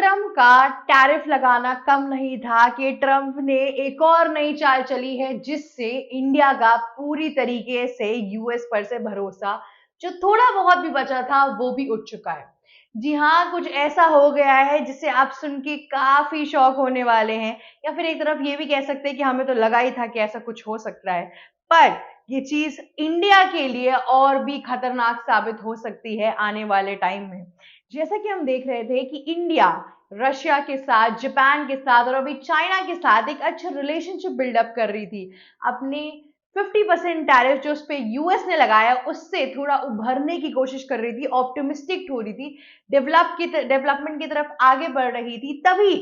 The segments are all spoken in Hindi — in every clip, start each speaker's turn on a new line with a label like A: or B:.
A: ट्रम्प का टैरिफ लगाना कम नहीं था कि ट्रम्प ने एक और नई चाल चली है जिससे इंडिया का पूरी तरीके से यूएस पर से भरोसा जो थोड़ा बहुत भी बचा था वो भी उठ चुका है। जी हाँ, कुछ ऐसा हो गया है जिसे आप सुन के काफी शॉक होने वाले हैं, या फिर एक तरफ ये भी कह सकते हैं कि हमें तो लगा ही था कि ऐसा कुछ हो सकता है, पर ये चीज इंडिया के लिए और भी खतरनाक साबित हो सकती है आने वाले टाइम में। जैसा कि हम देख रहे थे कि इंडिया रशिया के साथ, जापान के साथ और अभी चाइना के साथ एक अच्छा रिलेशनशिप बिल्डअप कर रही थी। अपने 50% टैरिफ जो उस पे यूएस ने लगाया उससे थोड़ा उभरने की कोशिश कर रही थी, ऑप्टिमिस्टिक हो रही थी, डेवलपमेंट की तरफ आगे बढ़ रही थी। तभी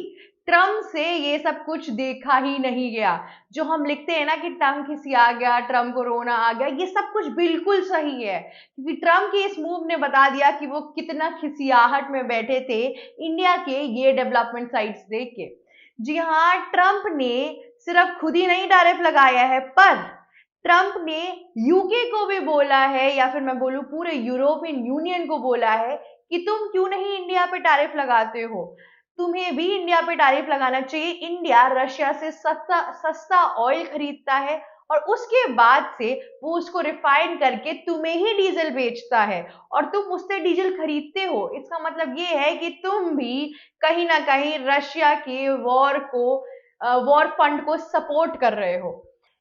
A: ट्रम्प से ये सब कुछ देखा ही नहीं गया। जो हम लिखते हैं ना कि ट्रम्प खिसिया गया, ट्रम्प को रोना आ गया, ये सब कुछ बिल्कुल सही है, क्योंकि ट्रम्प के इस मूव ने बता दिया कि वो कितना खिसियाहट में बैठे थे इंडिया के ये डेवलपमेंट साइट्स देख के। जी हाँ, ट्रम्प ने सिर्फ खुद ही नहीं टैरिफ लगाया है, पर ट्रम्प ने यूके को भी बोला है, या फिर मैं बोलूं पूरे यूरोपियन यूनियन को बोला है कि तुम क्यों नहीं इंडिया पे टैरिफ लगाते हो, तुम्हें भी इंडिया पे टैरिफ लगाना चाहिए। इंडिया रशिया से सस्ता सस्ता ऑयल खरीदता है और उसके बाद से वो उसको रिफाइन करके तुम्हें ही डीजल बेचता है, और तुम उससे डीजल खरीदते हो। इसका मतलब ये है कि तुम भी कहीं ना कहीं रशिया के वॉर फंड को सपोर्ट कर रहे हो।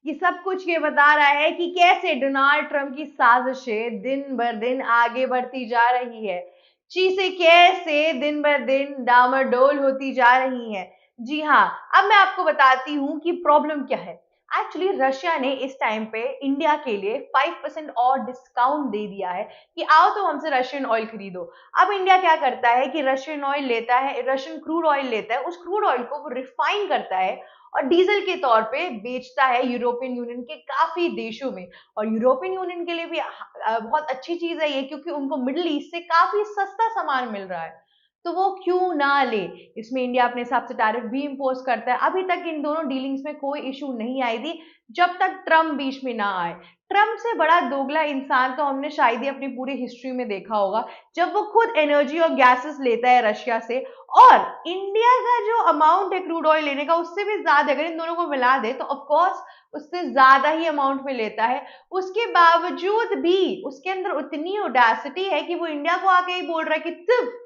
A: ये सब कुछ ये बता रहा है कि कैसे डोनाल्ड ट्रंप की साजिशें दिन बर दिन आगे बढ़ती जा रही है, चीजें कैसे दिन बर दिन डामाडोल होती जा रही हैं। जी हाँ, अब मैं आपको बताती हूँ कि प्रॉब्लम क्या है। एक्चुअली रशिया ने इस टाइम पे इंडिया के लिए 5% और डिस्काउंट दे दिया है कि आओ तो हमसे रशियन ऑयल खरीदो। अब इंडिया क्या करता है कि रशियन ऑयल लेता है, रशियन क्रूड ऑयल लेता है, उस क्रूड ऑयल को वो रिफाइन करता है और डीजल के तौर पे बेचता है यूरोपियन यूनियन के काफी देशों में। और यूरोपियन यूनियन के लिए भी बहुत अच्छी चीज है ये, क्योंकि उनको मिडिल ईस्ट से काफी सस्ता सामान मिल रहा है, तो वो क्यों ना ले। इसमें इंडिया अपने हिसाब से टैरिफ भी इम्पोज करता है। अभी तक इन दोनों डीलिंग्स में कोई इशू नहीं आई थी जब तक ट्रम्प बीच में ना आए। ट्रम्प से बड़ा दोगला इंसान तो हमने शायद ही अपनी पूरी हिस्ट्री में देखा होगा, जब वो खुद एनर्जी और गैसेस लेता है रशिया से, और इंडिया का जो अमाउंट है क्रूड ऑयल लेने का उससे भी ज्यादा, अगर इन दोनों को मिला दे तो ऑफकोर्स उससे ज्यादा ही अमाउंट में लेता है। उसके बावजूद भी उसके अंदर उतनी ओडेसिटी है कि वो इंडिया को आके ही बोल रहा है कि सिर्फ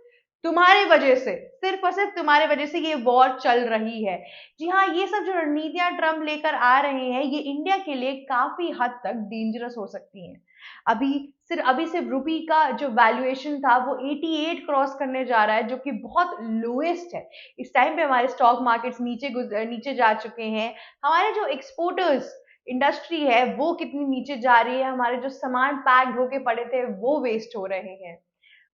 A: तुम्हारे वजह से, सिर्फ और सिर्फ तुम्हारे वजह से ये वॉर चल रही है। जी हाँ, ये सब जो रणनीतियां ट्रम्प लेकर आ रहे हैं ये इंडिया के लिए काफी हद तक डेंजरस हो सकती हैं। अभी सिर्फ रुपी का जो वैल्यूएशन था वो 88 क्रॉस करने जा रहा है, जो कि बहुत लोएस्ट है। इस टाइम पे हमारे स्टॉक मार्केट्स नीचे जा चुके हैं। हमारे जो एक्सपोर्टर्स इंडस्ट्री है वो कितनी नीचे जा रही है, हमारे जो सामान पैक्ड होके पड़े थे वो वेस्ट हो रहे हैं।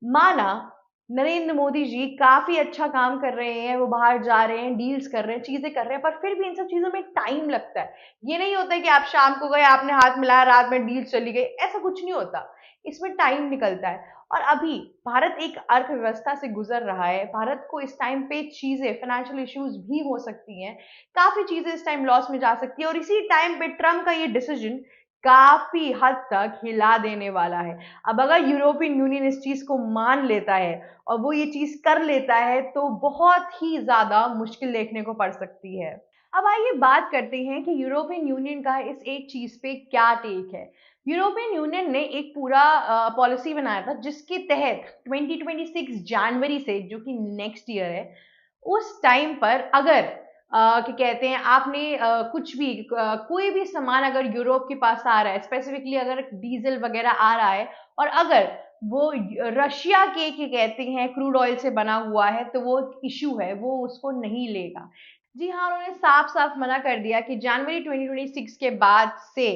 A: माना नरेंद्र मोदी जी काफी अच्छा काम कर रहे हैं, वो बाहर जा रहे हैं, डील्स कर रहे हैं, चीजें कर रहे हैं, पर फिर भी इन सब चीजों में टाइम लगता है। ये नहीं होता है कि आप शाम को गए, आपने हाथ मिलाया, रात में डील चली गई, ऐसा कुछ नहीं होता। इसमें टाइम निकलता है। और अभी भारत एक अर्थव्यवस्था से गुजर रहा है, भारत को इस टाइम पे चीजें, फाइनेंशियल इश्यूज भी हो सकती हैं, काफी चीजें इस टाइम लॉस में जा सकती है, और इसी टाइम पे ट्रम्प का ये डिसीजन काफी हद तक हिला देने वाला है। अब अगर यूरोपियन यूनियन इस चीज को मान लेता है और वो ये चीज कर लेता है तो बहुत ही ज्यादा मुश्किल देखने को पड़ सकती है। अब आइए बात करते हैं कि यूरोपियन यूनियन का इस एक चीज पे क्या टेक है। यूरोपियन यूनियन ने एक पूरा पॉलिसी बनाया था जिसके तहत 2026 जनवरी से, जो कि नेक्स्ट ईयर है, उस टाइम पर अगर क्या कहते हैं आपने कुछ भी कोई भी सामान अगर यूरोप के पास आ रहा है, स्पेसिफिकली अगर डीजल वगैरह आ रहा है, और अगर वो रशिया के क्या कहते हैं क्रूड ऑयल से बना हुआ है, तो वो इश्यू है, वो उसको नहीं लेगा। जी हाँ, उन्होंने साफ साफ मना कर दिया कि जनवरी 2026 के बाद से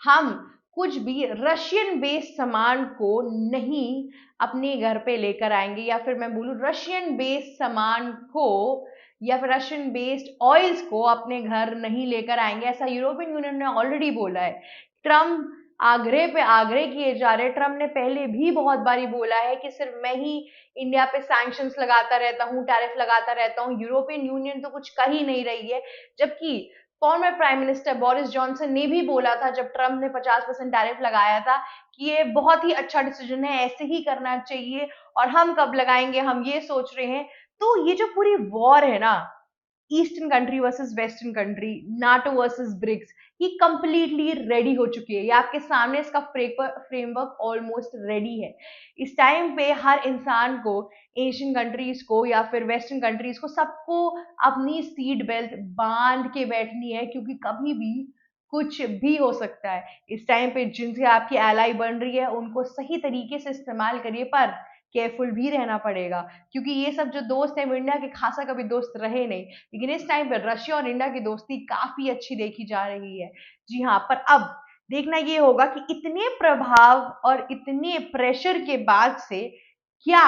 A: हम कुछ भी रशियन बेस्ड सामान को नहीं अपने घर पे लेकर आएंगे, या फिर मैं बोलूं रशियन बेस्ड सामान को या फिर रशियन बेस्ड ऑयल्स को अपने घर नहीं लेकर आएंगे, ऐसा यूरोपियन यूनियन ने ऑलरेडी बोला है। ट्रम्प आग्रह पे आग्रह किए जा रहे हैं। ट्रम्प ने पहले भी बहुत बारी बोला है कि सिर्फ मैं ही इंडिया पे सैंक्शंस लगाता रहता हूँ, टैरिफ लगाता रहता हूँ, यूरोपियन यूनियन तो कुछ कर ही नहीं रही है। जबकि former prime minister Boris Johnson ने भी बोला था जब ट्रम्प ने 50% टैरिफ लगाया था कि ये बहुत ही अच्छा डिसीजन है, ऐसे ही करना चाहिए, और हम कब लगाएंगे हम ये सोच रहे हैं। तो ये जो पूरी वॉर है ना, eastern country versus western country, NATO versus BRICS, ये कंप्लीटली रेडी हो चुकी है। ये आपके सामने इसका फ्रेमवर्क ऑलमोस्ट रेडी है। इस टाइम पे हर इंसान को, एशियन कंट्रीज को या फिर वेस्टर्न कंट्रीज को, सबको अपनी सीट बेल्ट बांध के बैठनी है, क्योंकि कभी भी कुछ भी हो सकता है। इस टाइम पे जिनसे आपकी एलाई बन रही है उनको सही तरीके से इस्तेमाल करिए, पर केयरफुल भी रहना पड़ेगा, क्योंकि ये सब जो दोस्त हैं वो इंडिया के खासा कभी दोस्त रहे नहीं, लेकिन इस टाइम पर रशिया और इंडिया की दोस्ती काफी अच्छी देखी जा रही है। जी हाँ, पर अब देखना ये होगा कि इतने प्रभाव और इतने प्रेशर के बाद से क्या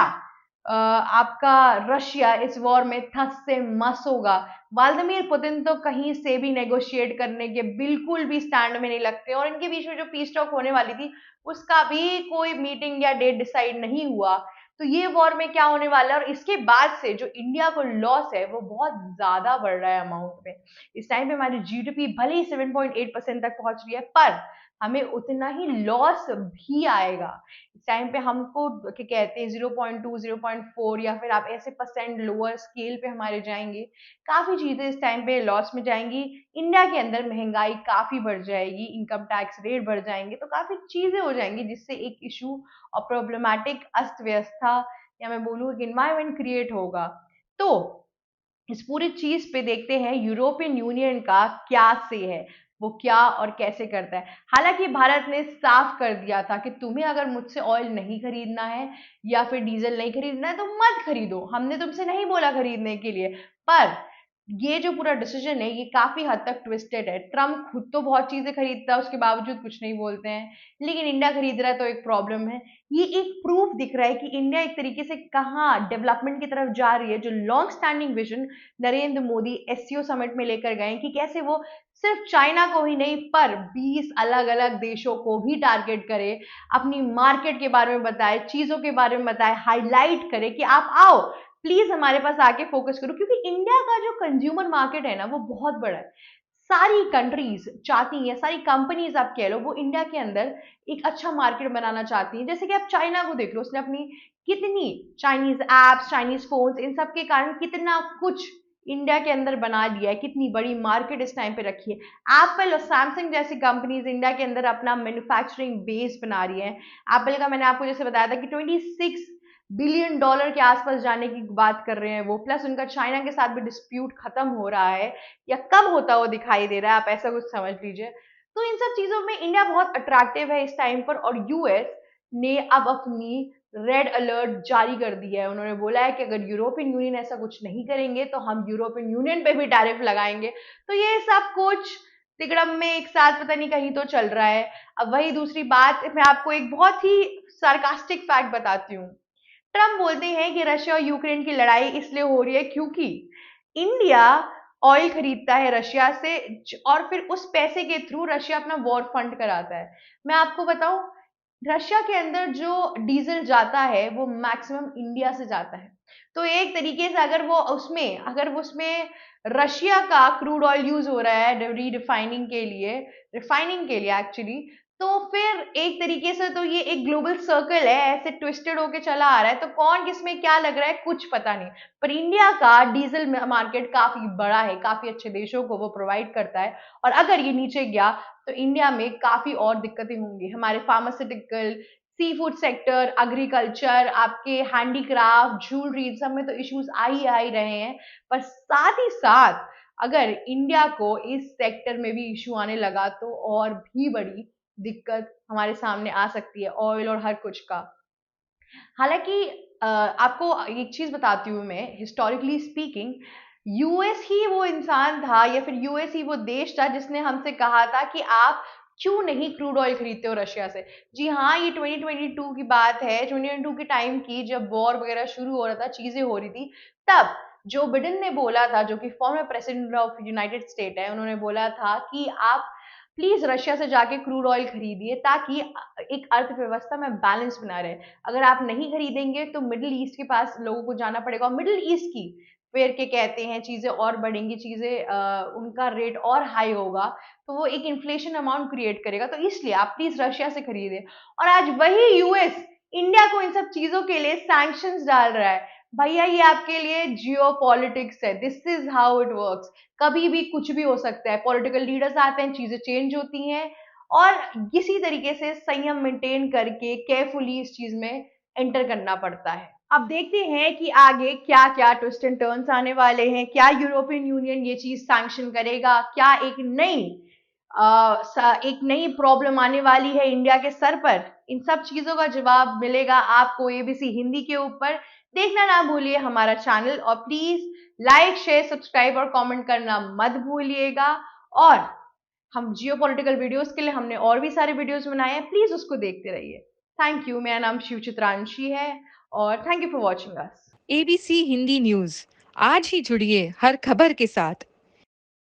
A: आपका रशिया इस वॉर में ठस से मस होगा। व्लादिमीर पुतिन तो कहीं से भी नेगोशिएट करने के बिल्कुल भी स्टैंड में नहीं लगते, और इनके बीच में जो पीस टॉक होने वाली थी उसका भी कोई मीटिंग या डेट डिसाइड नहीं हुआ। तो ये वॉर में क्या होने वाला है, और इसके बाद से जो इंडिया को लॉस है वो बहुत ज्यादा बढ़ रहा है अमाउंट में। इस टाइम पे हमारी जीडीपी भले ही 7.8% तक पहुंच रही है, पर हमें उतना ही लॉस भी आएगा। इस टाइम पे हमको क्या कहते हैं 0.2 0.4 या फिर आप ऐसे परसेंट लोअर स्केल पे हमारे जाएंगे, काफी चीजें इस टाइम पे लॉस में जाएंगी। इंडिया के अंदर महंगाई काफी बढ़ जाएगी, इनकम टैक्स रेट बढ़ जाएंगे, तो काफी चीजें हो जाएंगी जिससे एक इशू और प्रॉब्लमैटिक अस्त व्यवस्था, या मैं बोलूँ एक इन्वायरमेंट क्रिएट होगा। तो इस पूरी चीज पे देखते हैं यूरोपियन यूनियन का क्या से है, वो क्या और कैसे करता है। हालांकि भारत ने साफ कर दिया था कि तुम्हें अगर मुझसे ऑयल नहीं खरीदना है या फिर डीजल नहीं खरीदना है तो मत खरीदो, हमने तुमसे नहीं बोला खरीदने के लिए। पर ये जो पूरा डिसीजन है ये काफी हद तक ट्विस्टेड है। ट्रम्प खुद तो बहुत चीजें खरीदता है, उसके बावजूद कुछ नहीं बोलते हैं, लेकिन इंडिया खरीद रहा है तो एक प्रॉब्लम है। ये एक प्रूफ दिख रहा है कि इंडिया एक तरीके से कहाँ डेवलपमेंट की तरफ जा रही है। जो long standing vision Narendra Modi SCO summit में लेकर गए कि कैसे वो सिर्फ चाइना को ही नहीं पर 20 अलग अलग देशों को भी टारगेट करे, अपनी मार्केट के बारे में बताए, चीजों के बारे में बताए, हाईलाइट करे कि आप आओ प्लीज हमारे पास आके फोकस करो, क्योंकि इंडिया का जो कंज्यूमर मार्केट है ना वो बहुत बड़ा है। सारी कंट्रीज चाहती हैं, सारी कंपनीज आप कह लो, वो इंडिया के अंदर एक अच्छा मार्केट बनाना चाहती हैं। जैसे कि आप चाइना को देख लो, उसने अपनी कितनी चाइनीज एप्स, चाइनीज फोन्स, इन सब के कारण कितना कुछ इंडिया के अंदर बना लिया है, कितनी बड़ी मार्केट इस टाइम पे रखी है। एप्पल और सैमसंग जैसी कंपनीज इंडिया के अंदर अपना मैन्युफैक्चरिंग बेस बना रही है। एप्पल का मैंने आपको जैसे बताया था कि 26 बिलियन डॉलर के आसपास जाने की बात कर रहे हैं वो, प्लस उनका चाइना के साथ भी डिस्प्यूट खत्म हो रहा है या कब होता हुआ दिखाई दे रहा है, आप ऐसा कुछ समझ लीजिए। तो इन सब चीजों में इंडिया बहुत अट्रैक्टिव है इस टाइम पर, और यूएस ने अब अपनी रेड अलर्ट जारी कर दिया है। उन्होंने बोला है कि अगर यूरोपियन यूनियन ऐसा कुछ नहीं करेंगे तो हम यूरोपियन यूनियन पे भी टैरिफ लगाएंगे। तो ये सब कुछ तिगड़म में एक साथ पता नहीं कहीं तो चल रहा है। अब वही दूसरी बात, मैं आपको एक बहुत ही सार्कास्टिक फैक्ट बताती हूँ। ट्रम्प बोलते हैं कि रशिया और यूक्रेन की लड़ाई इसलिए हो रही है क्योंकि इंडिया ऑयल खरीदता है रशिया से, और फिर उस पैसे के थ्रू रशिया अपना वॉर फंड कराता है। मैं आपको बताऊं, रशिया के अंदर जो डीजल जाता है वो मैक्सिमम इंडिया से जाता है। तो एक तरीके से अगर वो उसमें रशिया का क्रूड ऑयल यूज हो रहा है रिफाइनिंग के लिए एक्चुअली, तो फिर एक तरीके से तो ये एक ग्लोबल सर्कल है, ऐसे ट्विस्टेड होके चला आ रहा है। तो कौन किसमें क्या लग रहा है कुछ पता नहीं, पर इंडिया का डीजल मार्केट काफी बड़ा है, काफी अच्छे देशों को वो प्रोवाइड करता है। और अगर ये नीचे गया तो इंडिया में काफी और दिक्कतें होंगी। हमारे pharmaceutical, sea food sector, agriculture, आपके हैंडीक्राफ्ट, ज्वेलरी, सब में तो इश्यूज आ ही रहे हैं। पर साथ ही साथ अगर इंडिया को इस सेक्टर में भी इशू आने लगा तो और भी बड़ी दिक्कत हमारे सामने आ सकती है, ऑयल और हर कुछ का। हालांकि आपको एक चीज बताती हूँ मैं, हिस्टोरिकली स्पीकिंग यूएस ही वो इंसान था या फिर यूएस ही वो देश था जिसने हमसे कहा था कि आप क्यों नहीं क्रूड ऑयल खरीदते हो रशिया से। जी हाँ, ये 2022 की बात है, 2022 के टाइम की, जब वॉर वगैरह शुरू हो रहा था, चीजें हो रही थी, तब जो बिडेन ने बोला था, जो कि former president of United state है, उन्होंने बोला था कि आप प्लीज रशिया से जाके क्रूड ऑयल खरीदिए ताकि एक अर्थव्यवस्था में बैलेंस बना रहे। अगर आप नहीं खरीदेंगे तो मिडिल ईस्ट के पास लोगों को जाना पड़ेगा, और मिडिल ईस्ट की फिर के कहते हैं चीजें और बढ़ेंगी, उनका रेट और हाई होगा, तो वो एक इन्फ्लेशन अमाउंट क्रिएट करेगा। तो इसलिए आप प्लीज रशिया से खरीदे। और आज वही यूएस इंडिया को इन सब चीजों के लिए सैंक्शंस डाल रहा है। भैया ये आपके लिए जियो पॉलिटिक्स है, this is how it works. कभी भी कुछ भी हो सकता है, पॉलिटिकल लीडर्स आते हैं, चीजें चेंज होती हैं, और इसी तरीके से संयम मेंटेन करके केयरफुली इस चीज में एंटर करना पड़ता है। अब देखते हैं कि आगे क्या क्या ट्विस्ट एंड टर्न्स आने वाले हैं। क्या यूरोपियन यूनियन ये चीज सैंक्शन करेगा? क्या एक नई प्रॉब्लम आने वाली है इंडिया के सर पर? इन सब चीजों का जवाब मिलेगा आपको एबीसी हिंदी के ऊपर। देखना ना भूलिए हमारा चैनल, और प्लीज लाइक शेयर सब्सक्राइब और कमेंट करना मत भूलिएगा। और हम जियो पॉलिटिकल वीडियोस के लिए हमने और भी सारे वीडियोस बनाए हैं, प्लीज उसको देखते रहिए। Thank you. मेरा नाम शिव चित्रांशी है, और thank you for watching us.
B: ABC Hindi news, आज ही जुड़िए हर खबर के साथ